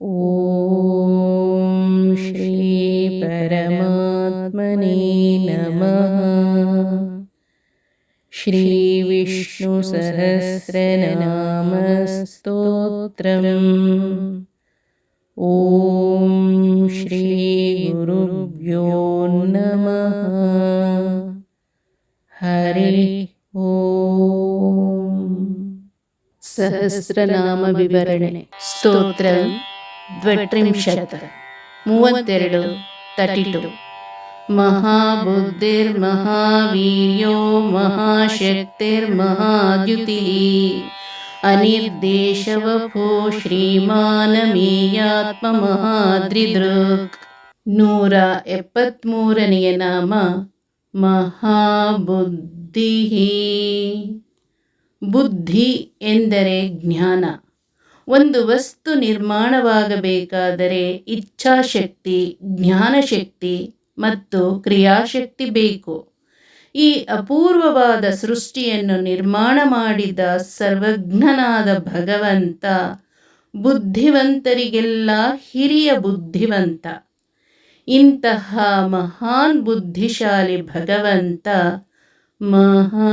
ಓಂ ಶ್ರೀ ಪರಮಾತ್ಮನೇ ನಮಃ. ಶ್ರೀ ವಿಷ್ಣು ಸಹಸ್ರನಾಮ ಸ್ತೋತ್ರಂ. ಓಂ ಶ್ರೀ ಗುರುಭ್ಯೋ ನಮಃ. ಹರಿ ಓಂ. ಸಹಸ್ರನಾಮ ವಿವರಣೆ. ಸ್ತೋತ್ರ ದ್ವಟ್ರಿಂಶತ್ 32 32. ಮಹಾಬುದ್ಧಿರ್ಮಹಾವೀರ್ಯೋ ಮಹಾಶಕ್ತಿರ್ಮಹಾದ್ಯುತಿಃ ಅನಿರ್ದೇಶವಪೋ ಶ್ರೀಮಾನಮೇಯಾತ್ಮ ಮಹಾದ್ರಿದೃಕ್. 173ನೇ ನಾಮ ಮಹಾಬುದ್ಧಿಃ. ಬುದ್ಧಿ ಎಂದರೆ ಜ್ಞಾನ. ಒಂದು ವಸ್ತು ನಿರ್ಮಾಣವಾಗಬೇಕಾದರೆ ಇಚ್ಛಾಶಕ್ತಿ, ಜ್ಞಾನಶಕ್ತಿ ಮತ್ತು ಕ್ರಿಯಾಶಕ್ತಿ ಬೇಕು. ಈ ಅಪೂರ್ವವಾದ ಸೃಷ್ಟಿಯನ್ನು ನಿರ್ಮಾಣ ಮಾಡಿದ ಸರ್ವಜ್ಞನಾದ ಭಗವಂತ ಬುದ್ಧಿವಂತರಿಗೆಲ್ಲ ಹಿರಿಯ ಬುದ್ಧಿವಂತ. ಇಂತಹ ಮಹಾನ್ ಬುದ್ಧಿಶಾಲಿ ಭಗವಂತ ಮಹಾಬುದ್ಧಿ.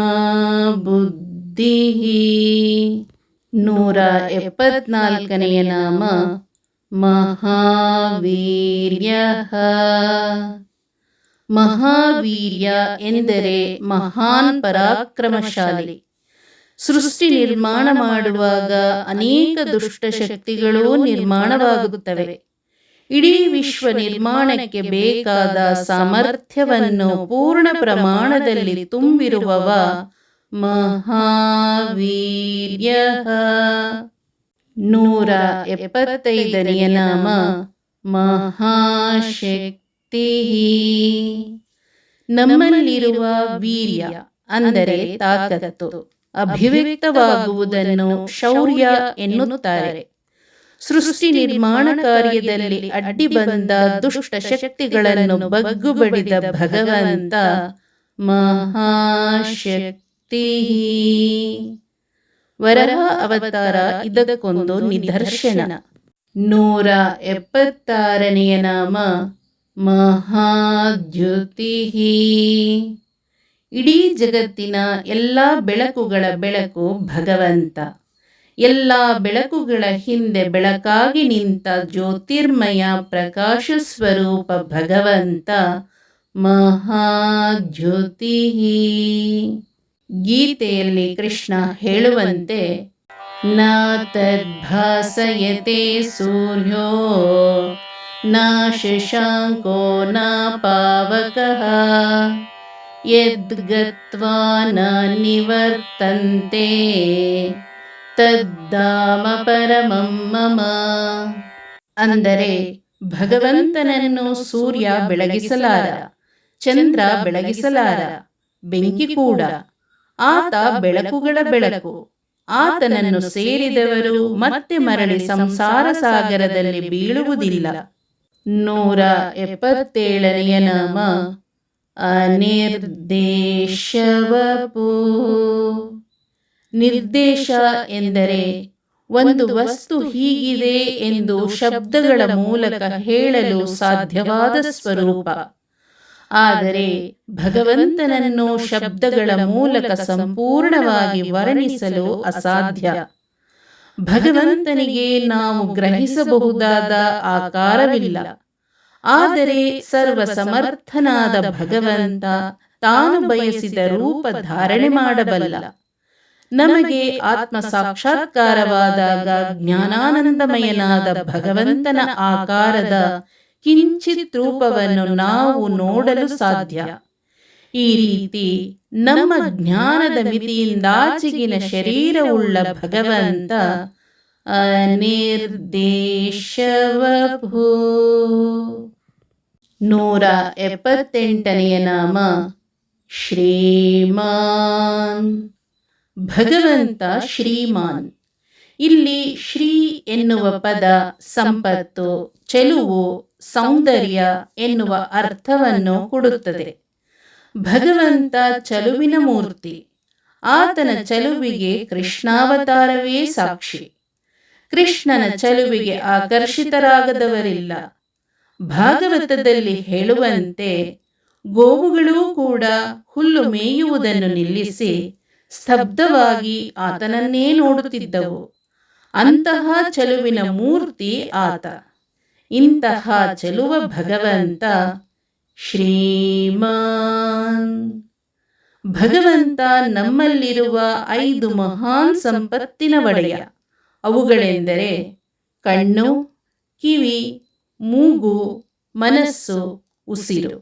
174ನೇ ನಾಮ ಮಹಾವೀರ್ಯ. ಮಹಾವೀರ್ಯ ಎಂದರೆ ಮಹಾನ್ ಪರಾಕ್ರಮಶಾಲಿ. ಸೃಷ್ಟಿ ನಿರ್ಮಾಣ ಮಾಡುವಾಗ ಅನೇಕ ದುಷ್ಟಶಕ್ತಿಗಳೂ ನಿರ್ಮಾಣವಾಗುತ್ತವೆ. ಇಡೀ ವಿಶ್ವ ನಿರ್ಮಾಣಕ್ಕೆ ಬೇಕಾದ ಸಾಮರ್ಥ್ಯವನ್ನು ಪೂರ್ಣ ಪ್ರಮಾಣದಲ್ಲಿ ತುಂಬಿರುವವ ಮಹಾವೀರ್ಯ. 175ನೇ ನಾಮ ಮಹಾಶಕ್ತಿ. ನಮ್ಮಲ್ಲಿರುವ ವೀರ್ಯ ಅಂದರೆ ತಾಕತ್ತು ಅಭಿವ್ಯಕ್ತವಾಗುವುದನ್ನು ಶೌರ್ಯ ಎನ್ನುತ್ತಾರೆ. ಸೃಷ್ಟಿ ನಿರ್ಮಾಣ ಕಾರ್ಯದಲ್ಲಿ ಅಡ್ಡಿ ಬಂದ ದುಷ್ಟ ಶಕ್ತಿಗಳನ್ನು ಬಗ್ಗು ಬಡಿದ ಭಗವಂತ ಮಹಾಶಕ್ತಿ. ವರಹ ಅವತಾರ ಇದಕ್ಕೊಂದು ನಿದರ್ಶನ. 176ನೇ ನಾಮ ಮಹಾದ್ಯುತಿಃ. ಇಡೀ ಜಗತ್ತಿನ ಎಲ್ಲ ಬೆಳಕುಗಳ ಬೆಳಕು ಭಗವಂತ. ಎಲ್ಲ ಬೆಳಕುಗಳ ಹಿಂದೆ ಬೆಳಕಾಗಿ ನಿಂತ ಜ್ಯೋತಿರ್ಮಯ ಪ್ರಕಾಶ ಸ್ವರೂಪ ಭಗವಂತ ಮಹಾದ್ಯುತಿಃ. ಗೀತೆಯಲ್ಲಿ ಕೃಷ್ಣ ಹೇಳುವಂತೆ ನ ತದ್ಭಾಸಯತೆ ಸೂರ್ಯೋ ನ ಶಶಾಂಕೋ ನ ಪಾವಕಃ ಯದ್ಗತ್ವಾ ನ ನಿವರ್ತಂತೆ ತದ್ದಾಮ ಪರಮಂ ಮಮ. ಅಂದರೆ ಭಗವಂತನನ್ನು ಸೂರ್ಯ ಬೆಳಗಿಸಲಾರ, ಚಂದ್ರ ಬೆಳಗಿಸಲಾರ, ಬೆಂಕಿ ಕೂಡ. ಆತ ಬೆಳಕುಗಳ ಬೆಳಕು. ಆತನನ್ನು ಸೇರಿದವರು ಮತ್ತೆ ಮರಳಿ ಸಂಸಾರ ಸಾಗರದಲ್ಲಿ ಬೀಳುವುದಿಲ್ಲ. 177ನೇ ನಾಮ ಅನಿರ್ದೇಶವಪು. ನಿರ್ದೇಶ ಎಂದರೆ ಒಂದು ವಸ್ತು ಹೀಗಿದೆ ಎಂದು ಶಬ್ದಗಳ ಮೂಲಕ ಹೇಳಲು ಸಾಧ್ಯವಾದ ಸ್ವರೂಪ. ಆದರೆ ಭಗವಂತನನ್ನು ಶಬ್ದಗಳ ಮೂಲಕ ಸಂಪೂರ್ಣವಾಗಿ ವರ್ಣಿಸಲು ಅಸಾಧ್ಯ. ಭಗವಂತನಿಗೆ ನಾವು ಗ್ರಹಿಸಬಹುದಾದ ಆಕಾರವಿಲ್ಲ. ಆದರೆ ಸರ್ವ ಸಮರ್ಥನಾದ ಭಗವಂತ ತಾನು ಬಯಸಿದ ರೂಪ ಧಾರಣೆ ಮಾಡಬಲ್ಲ. ನಮಗೆ ಆತ್ಮ ಸಾಕ್ಷಾತ್ಕಾರವಾದಾಗ ಜ್ಞಾನಾನಂದಮಯನಾದ ಭಗವಂತನ ಆಕಾರದ ಕಿಂಚಿತ್ ರೂಪವನ್ನು ನಾವು ನೋಡಲು ಸಾಧ್ಯ. ಈ ರೀತಿ ನಮ್ಮ ಜ್ಞಾನದ ಮಿತಿಯಿಂದಾಚೆಗಿನ ಶರೀರವುಳ್ಳ ಭಗವಂತ ಅನಿರ್ದೇಶವಪು. 178ನೇ ನಾಮ ಶ್ರೀಮಾನ್. ಭಗವಂತ ಶ್ರೀಮಾನ್. ಇಲ್ಲಿ ಶ್ರೀ ಎನ್ನುವ ಪದ ಸಂಪತ್ತು, ಚೆಲುವು, ಸೌಂದರ್ಯ ಎನ್ನುವ ಅರ್ಥವನ್ನು ಕೊಡುತ್ತದೆ. ಭಗವಂತ ಚಲುವಿನ ಮೂರ್ತಿ. ಆತನ ಚಲುವಿಗೆ ಕೃಷ್ಣಾವತಾರವೇ ಸಾಕ್ಷಿ. ಕೃಷ್ಣನ ಚೆಲುವಿಗೆ ಆಕರ್ಷಿತರಾಗದವರಿಲ್ಲ. ಭಾಗವತದಲ್ಲಿ ಹೇಳುವಂತೆ ಗೋವುಗಳೂ ಕೂಡ ಹುಲ್ಲು ಮೇಯುವುದನ್ನು ನಿಲ್ಲಿಸಿ ಸ್ತಬ್ಧವಾಗಿ ಆತನನ್ನೇ ನೋಡುತ್ತಿದ್ದವು. ಅಂತಹ ಚೆಲುವಿನ ಮೂರ್ತಿ ಆತ. ಇಂತಹ ಚೆಲುವ ಭಗವಂತ ಶ್ರೀಮಾನ್. ಭಗವಂತ ನಮ್ಮಲ್ಲಿರುವ 5 ಮಹಾನ್ ಸಂಪತ್ತಿನ ಒಡೆಯ. ಅವುಗಳೆಂದರೆ ಕಣ್ಣು, ಕಿವಿ, ಮೂಗು, ಮನಸ್ಸು, ಉಸಿರು.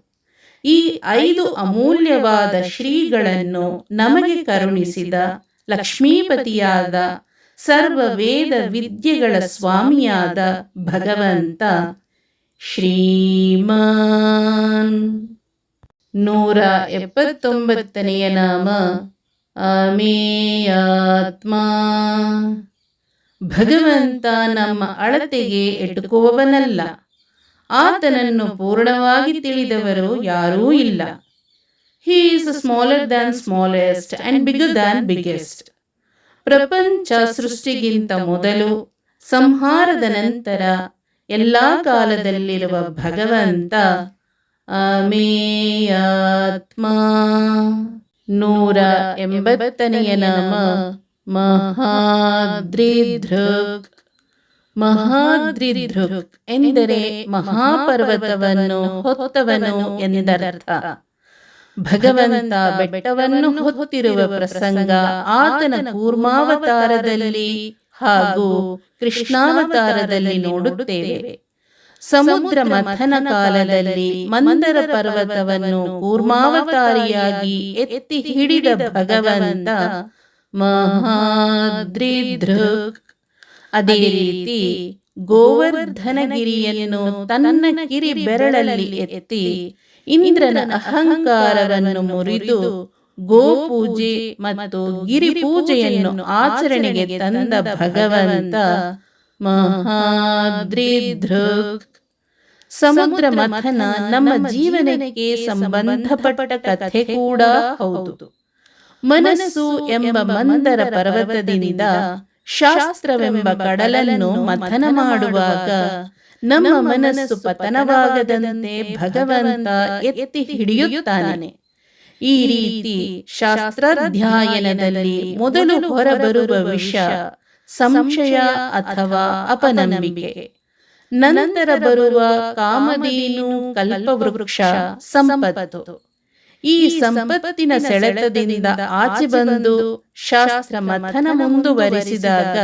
ಈ 5 ಅಮೂಲ್ಯವಾದ ಶ್ರೀಗಳನ್ನು ನಮಗೆ ಕರುಣಿಸಿದ ಲಕ್ಷ್ಮೀಪತಿಯಾದ ಸರ್ವ ವೇದ ವಿದ್ಯೆಗಳ ಸ್ವಾಮಿಯಾದ ಭಗವಂತ ಶ್ರೀಮಾನ್. 179ನೆಯ ನಾಮ ಅಮೇಯಾತ್ಮ. ಭಗವಂತ ನಮ್ಮ ಅಳತೆಗೆ ಎಟುಕುವವನಲ್ಲ. ಆತನನ್ನು ಪೂರ್ಣವಾಗಿ ತಿಳಿದವರು ಯಾರೂ ಇಲ್ಲ. He is smaller than smallest and bigger than biggest. ಪ್ರಪಂಚ ಸೃಷ್ಟಿಗಿಂತ ಮೊದಲು, ಸಂಹಾರದ ನಂತರ, ಎಲ್ಲ ಕಾಲದಲ್ಲಿರುವ ಭಗವಂತ ಅಮೇಯಾತ್ಮ. 180ನೆಯ ನಾಮ ಮಹಾದ್ರಿಧೃಕ್. ಮಹಾದ್ರಿಧೃಕ್ ಎಂದರೆ ಮಹಾಪರ್ವತವನ್ನು ಹೊತ್ತವನು ಎಂದರ್ಥ. ಭಗವಂತ ಬೆಟ್ಟವನ್ನು ಹೊತ್ತಿರುವ ಪ್ರಸಂಗ ಆತನ ಕೂರ್ಮಾವತಾರದಲ್ಲಿ ಹಾಗೂ ಕೃಷ್ಣಾವತಾರದಲ್ಲಿ ನೋಡುತ್ತೇವೆ. ಸಮುದ್ರ ಮಥನ ಕಾಲದಲ್ಲಿ ಮಂದರ ಪರ್ವತವನ್ನು ಕೂರ್ಮಾವತಾರಿಯಾಗಿ ಎತ್ತಿ ಹಿಡಿದ ಭಗವಂತ ಮಹಾದ್ರಿಧೃಕ್. ಅದೇ ರೀತಿ ಗೋವರ್ಧನಗಿರಿಯನ್ನು ತನ್ನ ಕಿರಿ ಬೆರಳಲ್ಲಿ ಎತ್ತಿ ಇಂದ್ರನ ಅಹಂಕಾರವನ್ನು ಮುರಿದು ಗೋಪೂಜೆ ಮತ್ತು ಗಿರಿಪೂಜೆಯನ್ನು ಆಚರಣೆಗೆ ತಂದ ಭಗವಂತ ಮಹಾದ್ರಿಧೃಕ್. ಸಮುದ್ರ ಮಥನ ನಮ್ಮ ಜೀವನಕ್ಕೆ ಸಂಬಂಧಪಟ್ಟ ಕಥೆ ಕೂಡ ಹೌದು. ಮನಸ್ಸು ಎಂಬ ಮಂದರ ಪರ್ವತದಿಂದ ಶಾಸ್ತ್ರವೆಂಬ ಕಡಲನ್ನು ಮಥನ ಮಾಡುವಾಗ ನಮ್ಮ ಮನಸ್ಸು ಪತನವಾಗದಂತೆ ಭಗವಂತ ಎತ್ತಿ ಹಿಡಿಯುತ್ತಾನೆ. ಈ ರೀತಿ ಶಾಸ್ತ್ರಾಧ್ಯಯನದಲ್ಲಿ ಮೊದಲು ಹೊರಬರುವ ವಿಷ ಸಂಶಯ ಅಥವಾ ಅಪನಂಬಿಕೆ, ನಂತರ ಬರುವ ಕಾಮಧೇನು ಕಲ್ಪವೃಕ್ಷ ಸಂಪತ್ತು. ಈ ಸಂಪತ್ತಿನ ಸೆಳೆತದಿಂದ ಆಚೆ ಬಂದು ಶಾಸ್ತ್ರ ಮಥನ ಮುಂದುವರಿಸಿದಾಗ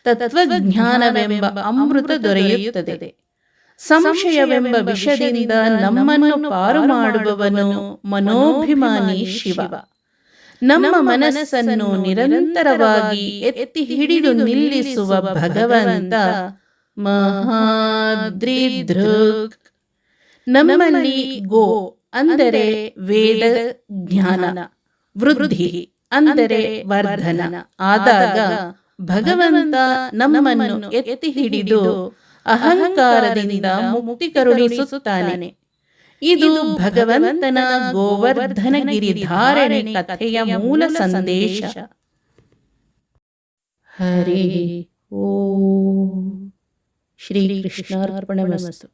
ತತ್ವಜ್ಞಾನವೆಂಬ ಅಮೃತ ದೊರೆಯುತ್ತದೆ. ಸಂಶಯವೆಂಬ ವಿಷದಿಂದ ನಮ್ಮನ್ನು ಪಾರು ಮಾಡುವವನು ಮನೋಭಿಮಾನಿ ಶಿವ. ನಮ್ಮ ಮನಸ್ಸನ್ನು ನಿರಂತರವಾಗಿ ಎತ್ತಿ ಹಿಡಿದು ನಿಲ್ಲಿಸುವ ಭಗವಂತ ಮಹಾದ್ರಿಧೃಕ್. ನಮ್ಮಲ್ಲಿ ಗೋ ಅಂದರೆ ವೇದ ಜ್ಞಾನ, ವೃದ್ಧಿ ಅಂದರೆ ವರ್ಧನ ಆದಾಗ ಭಗವಂತ ನಮ್ಮನ್ನು ಎತ್ತಿ ಹಿಡಿದು ಅಹಂಕಾರದಿಂದ ಮುಕ್ತಿ ಕರುಣಿಸುತ್ತಾನೆ. ಇದು ಭಗವಂತನ ಗೋವರ್ಧನಗಿರಿ ಧಾರಣೆ ಕಥೆಯ ಮೂಲ ಸಂದೇಶ. ಹರಿ ಓಂ. ಶ್ರೀ ಕೃಷ್ಣಾರ್ಪಣಮಸ್ತು.